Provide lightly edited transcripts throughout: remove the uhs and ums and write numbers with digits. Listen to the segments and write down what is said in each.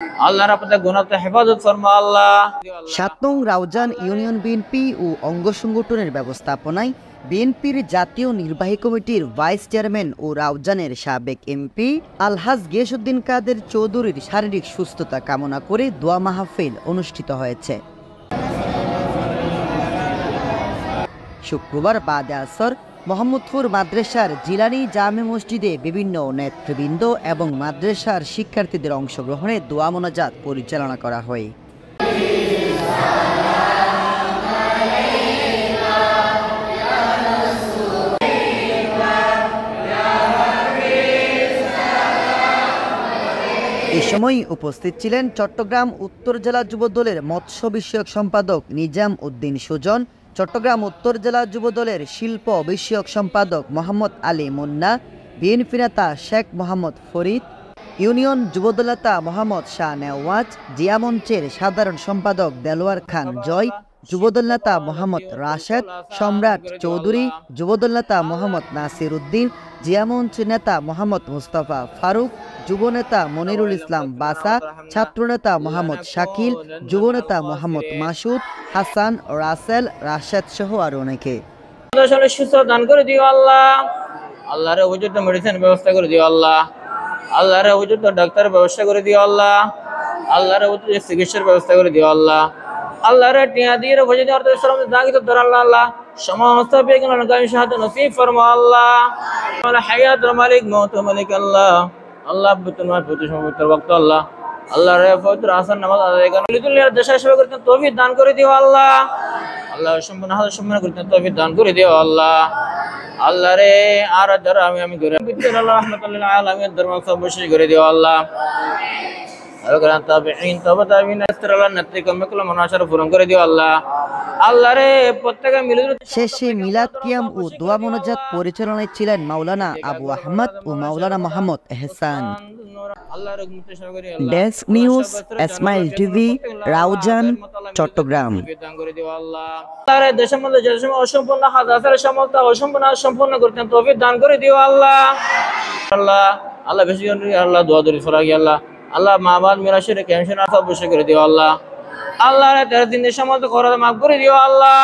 আল্লাহর আপনাদের গুনাহতে হেফাজত ফরমা আল্লাহ। ৭ নং রাউজান ইউনিয়ন বিএনপি ও অঙ্গ সংগঠনের ব্যবস্থাপনায় বিএনপির জাতীয় নির্বাহী কমিটির ভাইস চেয়ারম্যান ও রাউজানের সাবেক এমপি আলহাজ গিয়াসউদ্দিন কাদের চৌধুরীর শারীরিক সুস্থতা কামনা করে দোয়া মাহফিল অনুষ্ঠিত হয়েছে। শুক্রবার বাদে আসর মোহাম্মদপুর মাদ্রাসার জিলানি জামে মসজিদে বিভিন্ন নেতৃবৃন্দ এবং মাদ্রাসার শিক্ষার্থীদের অংশগ্রহণে দোয়া মোনাজাত পরিচালনা করা হয়। এ সময় উপস্থিত ছিলেন চট্টগ্রাম উত্তর জেলা যুবদলের মৎস্য বিষয়ক সম্পাদক নিজাম উদ্দিন সুজন, চট্টগ্রাম উত্তর জেলা যুবদলের শিল্প বিষয়ক সম্পাদক মোহাম্মদ আলী মুন্না, বিএনপি নেতা শেখ মোহাম্মদ ফরিদ, ইউনিয়ন যুবদল নেতা মোহাম্মদ শাহ নেওয়াজ, জিয়া মঞ্চের সাধারণ সম্পাদক দেলোয়ার খান জয়, যুবদল নেতা মোহাম্মদ রাশেদ, সম্রাট চৌধুরী, যুবদল নেতা মোহাম্মদ নাসির উদ্দিন, জিয়া মঞ্চ নেতা মোহাম্মদ মুস্তফা ফারুক, যুবনেতা মনিরুল ইসলাম বাসা, ছাত্রনেতা মোহাম্মদ শাকিল, যুবনেতা মোহাম্মদ মাসুদ, হাসান, রাসেল, রাশেদ সহ আরো অনেকে। সুস্থ দান করে দিও আল্লাহ। আল্লাহর উপযুক্ত মেডিসিন ব্যবস্থা করে দিও আল্লাহ। আল্লাহর উপযুক্ত ডাক্তারের ব্যবস্থা করে দিও আল্লাহ। আল্লাহর উপযুক্ত চিকিৎসার ব্যবস্থা করে দিও আল্লাহ। আল্লাহর টিয়া দিয়ে উপযুক্ত অর্থ শ্রম দাগিত ধর আল্লাহ। আল্লাহ সমস্ত বেগুন গামী সাহায্য নসিব ফরমা আল্লাহ। হায়াত মালিক মওত মালিক আল্লাহ। আল্লাহ তোমার প্রতি পবিত্র ভক্ত আল্লাহ। আল্লাহর পবিত্র আসান নামাজ আদায় করেন লিদুল্লাহর দেশের সেবা করতে তৌফিক দান করে দিও আল্লাহ। আল্লাহ সম্পূর্ণ হাজার সম্মান করতে তৌফিক দান করে দিও আল্লাহ। আল্লাহ রে আর যারা আমি করে আল্লাহ রাহমাতুল আলামিন ধর্ম সব বশী করে দিও আল্লাহ। আলগ্রান তাবিঈন তওবা তাবিঈন আস্তারাল্লাহ নতিকম কল মুনাশার পূরণ করে দিও আল্লাহ। আল্লাহ রে প্রত্যেককে মিলে শেষে মিলাদ কিয়াম ও দোয়া মোনাজাত পরিচালনায় ছিলেন মাওলানা আবু আহমদ ও Maulana Mohammad Ehsan. Desk news, Ismail TV, Raozan, Chattogram. Allah দেশের মধ্যে যে সময় অসম্পূর্ণ হাজার সমস্ত অসম্পূর্ণ সম্পূর্ণ করতে তৌফিক দান করে দিও আল্লাহ। আল্লাহ আল্লাহ বেশি আল্লাহ দোয়া দরি ফরাগি আল্লাহ। আল্লাহ মাবাদ মিরাশের ক্যান্সার সব বসে করে দিও আল্লাহ। আল্লাহ রে 13 দিনের সমস্ত খরচ মাফ করে দিও আল্লাহ।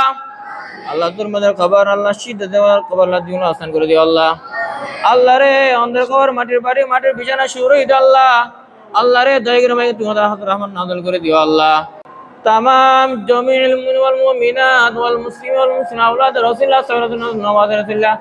আল্লাহ তোর মধ্যে খবর আল্লাহ শীত দেওয়ার খবর আল্লাহ দিন আসান করে দিও আল্লাহ। আল্লাহ রে অন্ধের খবর মাটির বাড়ি মাটির বিছানা শুরু দিও আল্লাহ। আল্লাহ রে দয়া করে মাইকে তুমি রহমান নাযিল করে দিও আল্লাহ। तमाम जमील मुमिनात वल मुस्लिमीन वल मुस्लिमात औलाद रसूलुल्लाह सल्लल्लाहु अलैहि वसल्लम नवाज रसूलुल्लाह